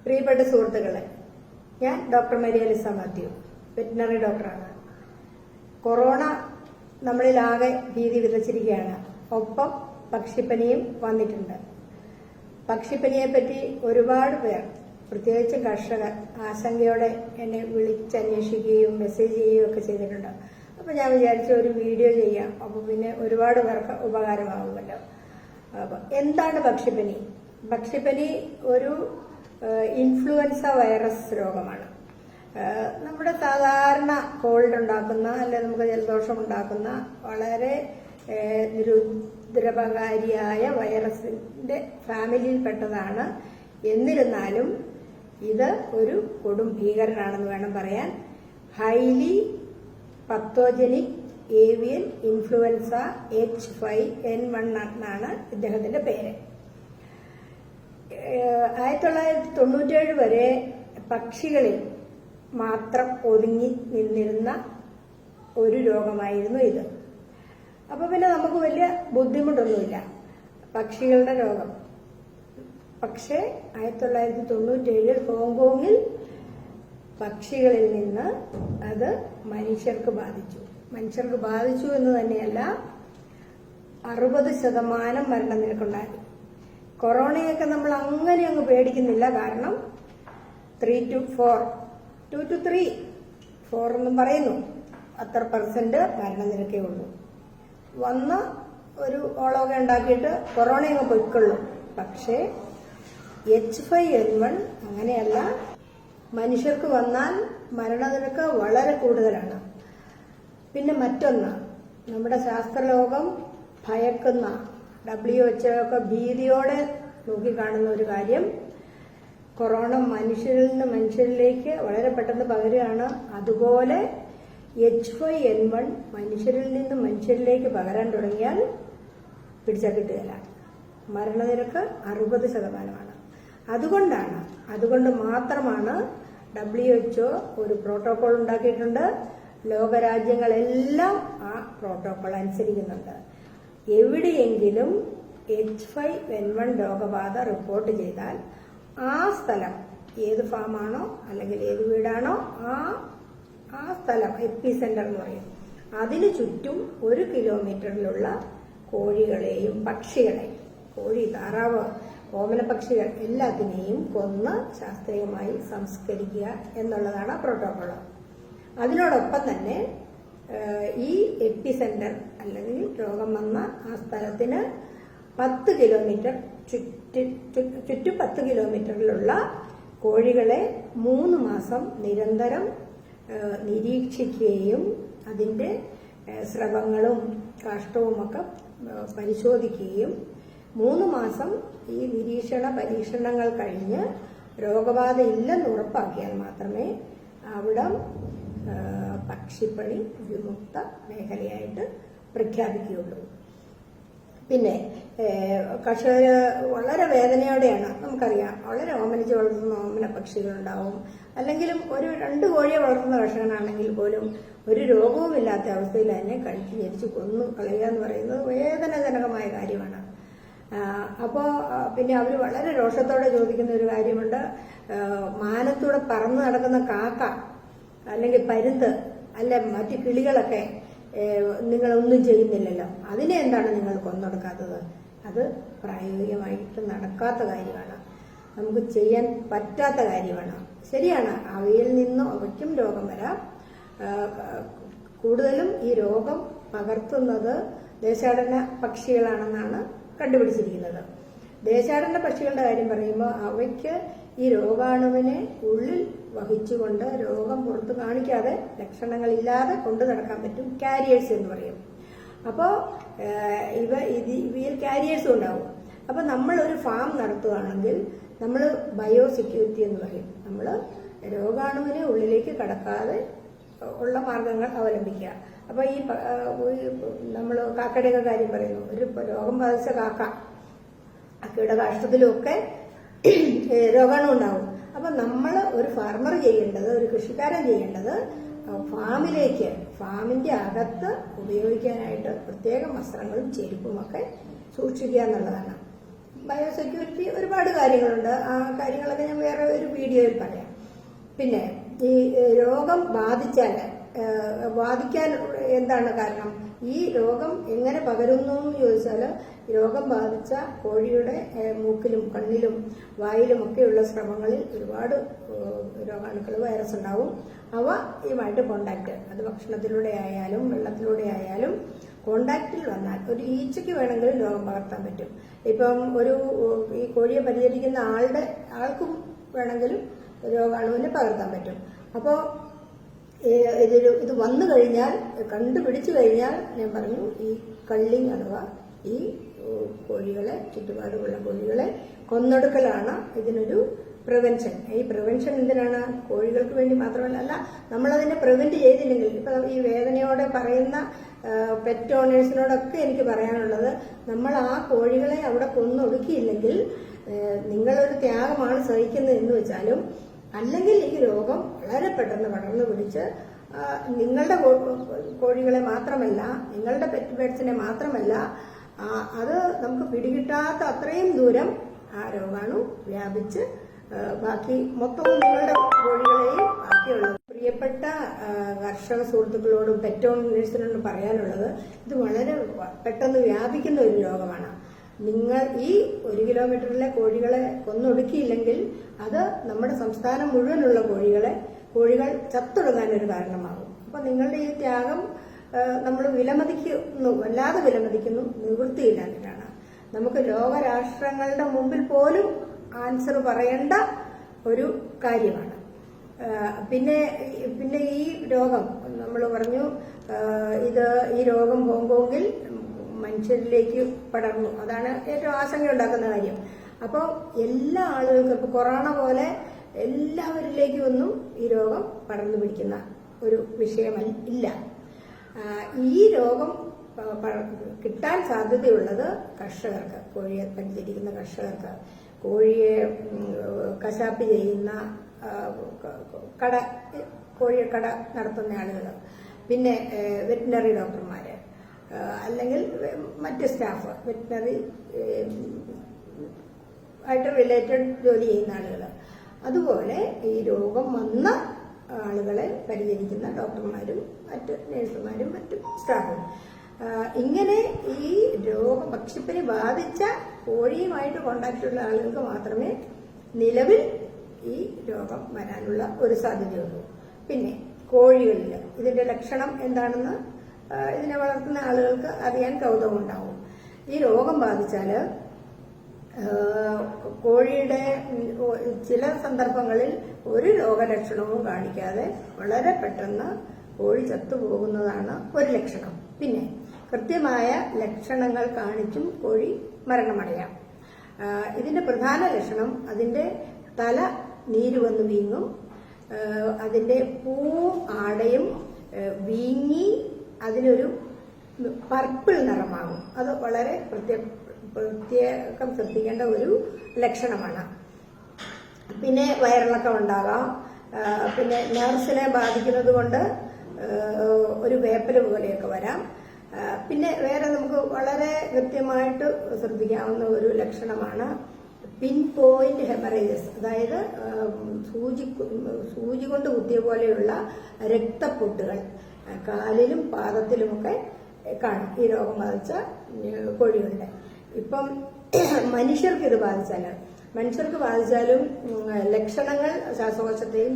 പ്രിയപ്പെട്ട സുഹൃത്തുക്കളെ, ഞാൻ ഡോക്ടർ മരിയ മാത്യു, വെറ്റിനറി ഡോക്ടറാണ്. കൊറോണ നമ്മളിലാകെ ഭീതി വിതച്ചിരിക്കുകയാണ്. ഒപ്പം പക്ഷിപ്പനിയും വന്നിട്ടുണ്ട്. പക്ഷിപ്പനിയെപ്പറ്റി ഒരുപാട് പേർ, പ്രത്യേകിച്ച് കർഷകർ, ആശങ്കയോടെ എന്നെ വിളിച്ചന്വേഷിക്കുകയും മെസ്സേജ് ചെയ്യുകയും ഒക്കെ ചെയ്തിട്ടുണ്ട്. അപ്പോൾ ഞാൻ വിചാരിച്ച ഒരു വീഡിയോ ചെയ്യാം. അപ്പോൾ പിന്നെ ഒരുപാട് പേർക്ക് ഉപകാരമാകുമല്ലോ. അപ്പോൾ എന്താണ് പക്ഷിപ്പനി? പക്ഷിപ്പനി ഒരു ഇൻഫ്ലുവൻസ വൈറസ് രോഗമാണ്. നമ്മുടെ സാധാരണ കോൾഡ് ഉണ്ടാക്കുന്ന, അല്ലെ നമുക്ക് ജലദോഷം ഉണ്ടാക്കുന്ന വളരെ നിരുദ്രപകാരിയായ വൈറസിന്റെ ഫാമിലിയിൽപ്പെട്ടതാണ്. എന്നിരുന്നാലും ഇത് ഒരു കൊടും ഭീകരനാണെന്ന് വേണം പറയാൻ. ഹൈലി പത്തോജനിക് ഏവിയൻ ഇൻഫ്ലുവൻസ H5N1 എന്നാണ് ഇദ്ദേഹത്തിന്റെ പേര്. 1997 വരെ പക്ഷികളിൽ മാത്രം ഒതുങ്ങി നിന്നിരുന്ന ഒരു രോഗമായിരുന്നു ഇത്. അപ്പൊ പിന്നെ നമുക്ക് വലിയ ബുദ്ധിമുട്ടൊന്നുമില്ല പക്ഷികളുടെ രോഗം. പക്ഷേ 1997 ഹോങ്കോങ്ങിൽ പക്ഷികളിൽ നിന്ന് അത് മനുഷ്യർക്ക് ബാധിച്ചു എന്ന് തന്നെയല്ല, 60% മരണനിരക്കുണ്ടായി. കൊറോണയൊക്കെ നമ്മൾ അങ്ങനെ അങ്ങ് പേടിക്കുന്നില്ല. കാരണം 3 to 4, 2 to 3, 4 എന്നും പറയുന്നു. അത്ര % മരണനിരക്കേ ഉള്ളൂ. വന്ന ഒരു ഓളമൊക്കെ ഉണ്ടാക്കിയിട്ട് കൊറോണ അങ്ങ് പൊയ്ക്കൊള്ളും. പക്ഷേ H5N1 അങ്ങനെയല്ല. മനുഷ്യർക്ക് വന്നാൽ മരണനിരക്ക് വളരെ കൂടുതലാണ്. പിന്നെ മറ്റൊന്ന്, നമ്മുടെ ശാസ്ത്രലോകം ഭയക്കുന്ന, WHO ഒക്കെ ഭീതിയോടെ നോക്കിക്കാണുന്ന ഒരു കാര്യം, കൊറോണ മനുഷ്യരിൽ നിന്ന് മനുഷ്യരിലേക്ക് വളരെ പെട്ടെന്ന് പകരുകയാണ്. അതുപോലെ H5N1 മനുഷ്യരിൽ നിന്ന് മനുഷ്യരിലേക്ക് പകരാൻ തുടങ്ങിയാൽ പിടിച്ചാൽ കിട്ടുകയില്ല. മരണനിരക്ക് 60%. അതുകൊണ്ട് മാത്രമാണ് WHO ഒരു പ്രോട്ടോകോൾ ഉണ്ടാക്കിയിട്ടുണ്ട്. ലോകരാജ്യങ്ങളെല്ലാം ആ പ്രോട്ടോകോൾ അനുസരിക്കുന്നുണ്ട്. എവിടെയെങ്കിലും H5N1 രോഗബാധ റിപ്പോർട്ട് ചെയ്താൽ ആ സ്ഥലം, ഏത് ഫാമാണോ അല്ലെങ്കിൽ ഏത് വീടാണോ ആ സ്ഥലം എപ്പി സെന്റർ എന്ന് പറയും, അതിന് ചുറ്റും 1 കിലോമീറ്ററിലുള്ള കോഴികളെയും പക്ഷികളെയും, കോഴി, താറാവ്, ഓമന പക്ഷികൾ എല്ലാത്തിനെയും കൊന്ന് ശാസ്ത്രീയമായി സംസ്കരിക്കുക എന്നുള്ളതാണ് പ്രോട്ടോകോൾ. അതിനോടൊപ്പം തന്നെ ഈ എപ്പി സെന്റർ അല്ലെങ്കിൽ രോഗം വന്ന ആ സ്ഥലത്തിന് 10 കിലോമീറ്റർ ചുറ്റും 10 കിലോമീറ്ററിലുള്ള കോഴികളെ 3 മാസം നിരന്തരം നിരീക്ഷിക്കുകയും അതിന്റെ സ്രവങ്ങളും കാഷ്ടവുമൊക്കെ പരിശോധിക്കുകയും 3 മാസം ഈ പരീക്ഷണങ്ങൾ കഴിഞ്ഞ് രോഗബാധ ഇല്ലെന്ന് ഉറപ്പാക്കിയാൽ മാത്രമേ അവിടം പക്ഷിപ്പനി വിമുക്ത മേഖലയായിട്ട് പ്രഖ്യാപിക്കുകയുള്ളൂ. പിന്നെ കർഷകര് വളരെ വേദനയോടെയാണ്, നമുക്കറിയാം, വളരെ ഓമനിച്ച് വളർത്തുന്ന ഓമന പക്ഷികളുണ്ടാവും. അല്ലെങ്കിലും ഒരു 2 കോഴിയെ വളർത്തുന്ന കർഷകനാണെങ്കിൽ പോലും ഒരു രോഗവുമില്ലാത്ത അവസ്ഥയിൽ അതിനെ കഴിച്ച് ഞെരിച്ച് കൊന്നു കളയുക എന്ന് പറയുന്നത് വേദനാജനകമായ കാര്യമാണ്. അപ്പോൾ പിന്നെ അവർ വളരെ രോഷത്തോടെ ചോദിക്കുന്ന ഒരു കാര്യമുണ്ട്, മാനത്തൂടെ പറന്ന് നടക്കുന്ന കാക്ക അല്ലെങ്കിൽ പരുന്ത് അല്ല മറ്റു കിളികളൊക്കെ നിങ്ങളൊന്നും ചെയ്യുന്നില്ലല്ലോ, അതിനെ എന്താണ് നിങ്ങൾ കൊന്നൊടുക്കാത്തത്? അത് പ്രായോഗികമായിട്ട് നടക്കാത്ത കാര്യമാണ്, നമുക്ക് ചെയ്യാൻ പറ്റാത്ത കാര്യമാണ്. ശരിയാണ്, അവയ്ക്കും രോഗം വരാം. കൂടുതലും ഈ രോഗം പകർത്തുന്നത് ദേശാടന പക്ഷികളാണെന്നാണ് കണ്ടുപിടിച്ചിരിക്കുന്നത്. ദേശാടന പക്ഷികളുടെ കാര്യം പറയുമ്പോൾ അവയ്ക്ക് ഈ രോഗാണുവിനെ ഉള്ളിൽ വഹിച്ചുകൊണ്ട് രോഗം പുറത്ത് കാണിക്കാതെ ലക്ഷണങ്ങളില്ലാതെ കൊണ്ടു നടക്കാൻ പറ്റും. കാരിയേഴ്സ് എന്ന് പറയും. അപ്പോൾ ഇവയിൽ കാരിയേഴ്സും ഉണ്ടാവും. അപ്പൊ നമ്മൾ ഒരു ഫാം നടത്തുകയാണെങ്കിൽ നമ്മൾ ബയോസെക്യൂരിറ്റി എന്ന് പറയും. നമ്മൾ രോഗാണുവിനെ ഉള്ളിലേക്ക് കടക്കാതെ ഉള്ള മാർഗങ്ങൾ അവലംബിക്കുക. അപ്പൊ ഈ നമ്മൾ കാക്കയുടെയൊക്കെ കാര്യം പറയുന്നു. ഒരു രോഗം ബാധിച്ച കാക്കയുടെ കാഷ്ടത്തിലുമൊക്കെ രോഗാണു ഉണ്ടാവും. അപ്പൊ നമ്മൾ ഒരു ഫാർമർ ചെയ്യേണ്ടത്, ഒരു കൃഷിക്കാരൻ ചെയ്യേണ്ടത്, ഫാമിന്റെ അകത്ത് ഉപയോഗിക്കാനായിട്ട് പ്രത്യേക വസ്ത്രങ്ങളും ചെരുപ്പുമൊക്കെ സൂക്ഷിക്കുക എന്നുള്ളതാണ്. ബയോസെക്യൂരിറ്റി ഒരുപാട് കാര്യങ്ങളുണ്ട്. ആ കാര്യങ്ങളൊക്കെ ഞാൻ വേറെ ഒരു വീഡിയോയിൽ പറയാം. പിന്നെ ഈ രോഗം ബാധിക്കാൻ എന്താണ് കാരണം? ഈ രോഗം എങ്ങനെ പകരുന്നു എന്ന് ചോദിച്ചാൽ, രോഗം ബാധിച്ച കോഴിയുടെ മൂക്കിലും കണ്ണിലും വായിലും ഒക്കെയുള്ള സ്രവങ്ങളിൽ ഒരുപാട് രോഗാണുക്കൾ, വൈറസ് ഉണ്ടാവും. അവ ഇതുമായിട്ട് കോണ്ടാക്ട്, അത് ഭക്ഷണത്തിലൂടെ ആയാലും വെള്ളത്തിലൂടെ ആയാലും കോണ്ടാക്റ്റിൽ വന്നാൽ ഒരു ഈച്ചയ്ക്ക് വേണമെങ്കിലും രോഗം പകർത്താൻ പറ്റും. ഇപ്പം ഈ കോഴിയെ പരിചരിക്കുന്ന ആൾക്കും വേണമെങ്കിലും രോഗാണുവിനെ പകർത്താൻ പറ്റും. അപ്പോൾ ഇത് വന്നു കഴിഞ്ഞാൽ, കണ്ടുപിടിച്ചു കഴിഞ്ഞാൽ, ഞാൻ പറഞ്ഞു ഈ കള്ളിങ് അഥവാ ഈ കോഴികളെ, ചുറ്റുപാടുമുള്ള കോഴികളെ കൊന്നൊടുക്കലാണ് ഇതിനൊരു പ്രിവെൻഷൻ. ഈ പ്രിവെൻഷൻ എന്തിനാണ്? കോഴികൾക്ക് വേണ്ടി മാത്രമല്ല, നമ്മളതിനെ പ്രിവെന്റ് ചെയ്തില്ലെങ്കിൽ, ഇപ്പൊ ഈ വേദനയോടെ പറയുന്ന പെറ്റ് ഓണേഴ്സിനോടൊക്കെ എനിക്ക് പറയാനുള്ളത്, നമ്മൾ ആ കോഴികളെ അവിടെ കൊന്നൊടുക്കിയില്ലെങ്കിൽ നിങ്ങളൊരു ത്യാഗമാണ് സഹിക്കുന്നത് എന്ന് വെച്ചാലും, അല്ലെങ്കിൽ ഈ രോഗം വളരെ പെട്ടെന്ന് പടർന്നു പിടിച്ച് നിങ്ങളുടെ കോഴികളെ മാത്രമല്ല, നിങ്ങളുടെ പെറ്റ് ബേഡ്സിനെ മാത്രമല്ല, അത് നമുക്ക് പിടികിട്ടാത്ത അത്രയും ദൂരം ആ രോഗാണു വ്യാപിച്ച് ബാക്കി മൊത്തവും നിങ്ങളുടെ കോഴികളെയും ബാക്കിയുള്ളത്. പ്രിയപ്പെട്ട കർഷക സുഹൃത്തുക്കളോടും പെറ്റ് ഓണേഴ്സിനോടും പറയാനുള്ളത്, ഇത് വളരെ പെട്ടെന്ന് വ്യാപിക്കുന്ന ഒരു രോഗമാണ്. നിങ്ങൾ ഈ 1 കിലോമീറ്ററിലെ കോഴികളെ കൊന്നൊടുക്കിയില്ലെങ്കിൽ അത് നമ്മുടെ സംസ്ഥാനം മുഴുവനുള്ള കോഴികൾ ചത്തൊടുങ്ങാനൊരു കാരണമാകും. അപ്പൊ നിങ്ങളുടെ ഈ ത്യാഗം നമ്മൾ വല്ലാതെ വിലമതിക്കുന്നു. നിവൃത്തിയില്ലാഞ്ഞിട്ടാണ്. നമുക്ക് ലോകരാഷ്ട്രങ്ങളുടെ മുമ്പിൽ പോലും ആൻസർ പറയേണ്ട ഒരു കാര്യമാണ്. പിന്നെ ഈ രോഗം നമ്മൾ പറഞ്ഞു, ഈ രോഗം ഹോങ്കോങ്ങിൽ മനുഷ്യരിലേക്ക് പടർന്നു. അതാണ് ഏറ്റവും ആശങ്കയുണ്ടാക്കുന്ന കാര്യം. അപ്പോൾ എല്ലാ ആളുകൾക്കും, ഇപ്പൊ കൊറോണ പോലെ എല്ലാവരിലേക്കും ഒന്നും ഈ രോഗം പടർന്നു പിടിക്കുന്ന ഒരു വിഷയമല്ല. ഈ രോഗം കിട്ടാൻ സാധ്യതയുള്ളത് കർഷകർക്ക്, കോഴിയെ പരിചരിക്കുന്ന കർഷകർക്ക്, കോഴിയെ കശാപ്പ് ചെയ്യുന്ന കോഴിയെ കട നടത്തുന്ന ആളുകൾ, പിന്നെ വെറ്റിനറി ഡോക്ടർമാര്, അല്ലെങ്കിൽ മറ്റ് സ്റ്റാഫ്, വെറ്റിനറി ആയിട്ട് റിലേറ്റഡ് ജോലി ചെയ്യുന്ന ആളുകൾ, അതുപോലെ ഈ രോഗം വന്ന ആളുകളെ പരിചരിക്കുന്ന ഡോക്ടർമാരും മറ്റ് നഴ്സുമാരും മറ്റു സ്റ്റാഫും, ഇങ്ങനെ ഈ പക്ഷിപ്പനി ബാധിച്ച കോഴിയുമായിട്ട് കോണ്ടാക്റ്റുള്ള ആളുകൾക്ക് മാത്രമേ നിലവിൽ ഈ രോഗം വരാനുള്ള ഒരു സാധ്യതയുള്ളൂ. പിന്നെ കോഴികളിൽ ഇതിന്റെ ലക്ഷണം എന്താണെന്ന് ഇതിനെ വളർത്തുന്ന ആളുകൾക്ക് അറിയാൻ കൗതുകമുണ്ടാവും. ഈ രോഗം ബാധിച്ചാല് കോഴിയുടെ ചില സന്ദർഭങ്ങളിൽ ഒരു രോഗലക്ഷണവും കാണിക്കാതെ വളരെ പെട്ടെന്ന് കോഴി ചത്തുപോകുന്നതാണ് ഒരു ലക്ഷണം. പിന്നെ കൃത്യമായ ലക്ഷണങ്ങൾ കാണിച്ചും കോഴി മരണമടയാം. ഇതിന്റെ പ്രധാന ലക്ഷണം അതിന്റെ തല നീര് വന്ന് വീങ്ങും, അതിന്റെ പൂവും ആടയും വീങ്ങി അതിനൊരു പർപ്പിൾ നിറമാകും. അത് വളരെ പ്രത്യേകം ശ്രദ്ധിക്കേണ്ട ഒരു ലക്ഷണമാണ്. പിന്നെ വയറിളക്കം ഉണ്ടാകാം. പിന്നെ നർവ്സിനെ ബാധിക്കുന്നത് കൊണ്ട് ഒരു വേപ്പല് പോലെയൊക്കെ വരാം. പിന്നെ വേറെ നമുക്ക് വളരെ കൃത്യമായിട്ട് ശ്രദ്ധിക്കാവുന്ന ഒരു ലക്ഷണമാണ് പിൻ പോയിന്റ് ഹെമറേജസ്. അതായത് സൂചി കൊണ്ട് കുത്തിയ പോലെയുള്ള രക്തപ്പൊട്ടുകൾ കാലിലും പാദത്തിലുമൊക്കെ കാണും ഈ രോഗം ബാധിച്ച കോഴികളുടെ. ഇപ്പം മനുഷ്യർക്ക് ബാധിച്ചാലും ലക്ഷണങ്ങൾ ശ്വാസകോശത്തെയും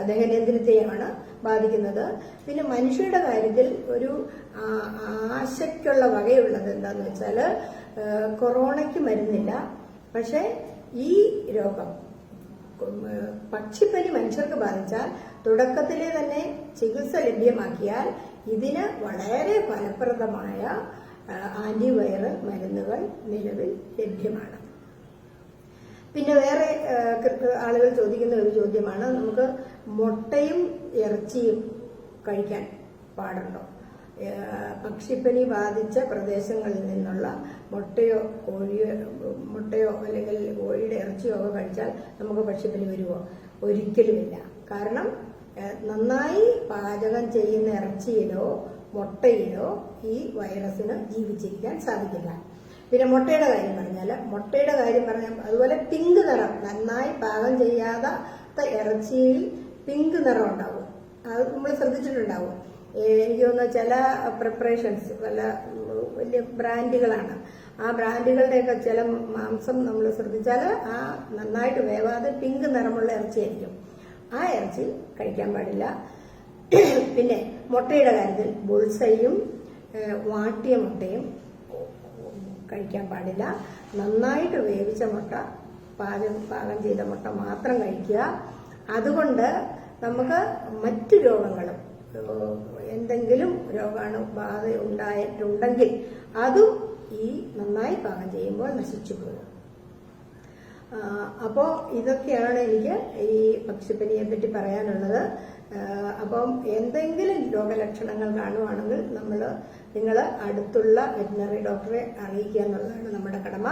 ദഹനേന്ദ്രിയത്തെയുമാണ് ബാധിക്കുന്നത്. പിന്നെ മനുഷ്യരുടെ കാര്യത്തിൽ ഒരു ആശയ്ക്കുള്ള വകയുള്ളത് എന്താന്ന് വെച്ചാൽ, കൊറോണയ്ക്ക് മരുന്നില്ല, പക്ഷെ ഈ രോഗം പക്ഷിപ്പനി മനുഷ്യർക്ക് ബാധിച്ചാൽ തുടക്കത്തിലെ തന്നെ ചികിത്സ ലഭ്യമാക്കിയാൽ ഇതിന് വളരെ ഫലപ്രദമായ ആന്റിവൈറൽ മരുന്നുകൾ നിലവിൽ ലഭ്യമാണ്. പിന്നെ വേറെ ആളുകൾ ചോദിക്കുന്ന ഒരു ചോദ്യമാണ്, നമുക്ക് മുട്ടയും ഇറച്ചിയും കഴിക്കാൻ പാടുണ്ടോ? പക്ഷിപ്പനി ബാധിച്ച പ്രദേശങ്ങളിൽ നിന്നുള്ള മുട്ടയോ അല്ലെങ്കിൽ കോഴിയുടെ ഇറച്ചിയോ ഒക്കെ കഴിച്ചാൽ നമുക്ക് പക്ഷിപ്പനി വരുമോ? ഒരിക്കലുമില്ല. കാരണം നന്നായി പാചകം ചെയ്യുന്ന ഇറച്ചിയിലോ മുട്ടയിലോ ഈ വൈറസിന് ജീവിച്ചിരിക്കാൻ സാധിക്കില്ല. പിന്നെ മുട്ടയുടെ കാര്യം പറഞ്ഞാൽ അതുപോലെ പിങ്ക് നിറം, നന്നായി പാകം ചെയ്യാത്ത ഇറച്ചിയിൽ പിങ്ക് നിറം ഉണ്ടാവും. അത് നമ്മൾ ശ്രദ്ധിച്ചിട്ടുണ്ടാവും. എനിക്ക് തോന്നുന്നു ചില പ്രിപ്പറേഷൻസ് വലിയ ബ്രാൻഡുകളാണ്. ആ ബ്രാൻഡുകളുടെയൊക്കെ ചില മാംസം നമ്മൾ ശ്രദ്ധിച്ചാൽ ആ നന്നായിട്ട് വേവാതെ പിങ്ക് നിറമുള്ള ഇറച്ചിയായിരിക്കും. ആ ഇറച്ചി കഴിക്കാൻ പാടില്ല. പിന്നെ മുട്ടയുടെ കാര്യത്തിൽ ബുൾസൈയും വാട്ടിയ മുട്ടയും കഴിക്കാൻ പാടില്ല. നന്നായിട്ട് വേവിച്ച മുട്ട, പാകം ചെയ്ത മുട്ട മാത്രം കഴിക്കുക. അതുകൊണ്ട് നമുക്ക് മറ്റു രോഗങ്ങളും എന്തെങ്കിലും രോഗാണുബാധ ഉണ്ടായിട്ടുണ്ടെങ്കിൽ അതും ഈ നന്നായി പാകം ചെയ്യുമ്പോൾ നശിച്ചു പോകും. അപ്പോൾ ഇതൊക്കെയാണ് എനിക്ക് ഈ പക്ഷിപ്പനിയെ പറ്റി പറയാനുള്ളത്. അപ്പം എന്തെങ്കിലും രോഗലക്ഷണങ്ങൾ കാണുവാണെങ്കിൽ നിങ്ങൾ അടുത്തുള്ള വെറ്റിനറി ഡോക്ടറെ അറിയിക്കുക എന്നുള്ളതാണ് നമ്മുടെ കടമ.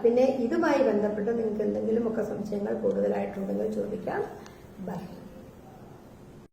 പിന്നെ ഇതുമായി ബന്ധപ്പെട്ട് നിങ്ങൾക്ക് എന്തെങ്കിലുമൊക്കെ സംശയങ്ങൾ കൂടുതലായിട്ടുണ്ടെങ്കിൽ ചോദിക്കാം. ബൈ.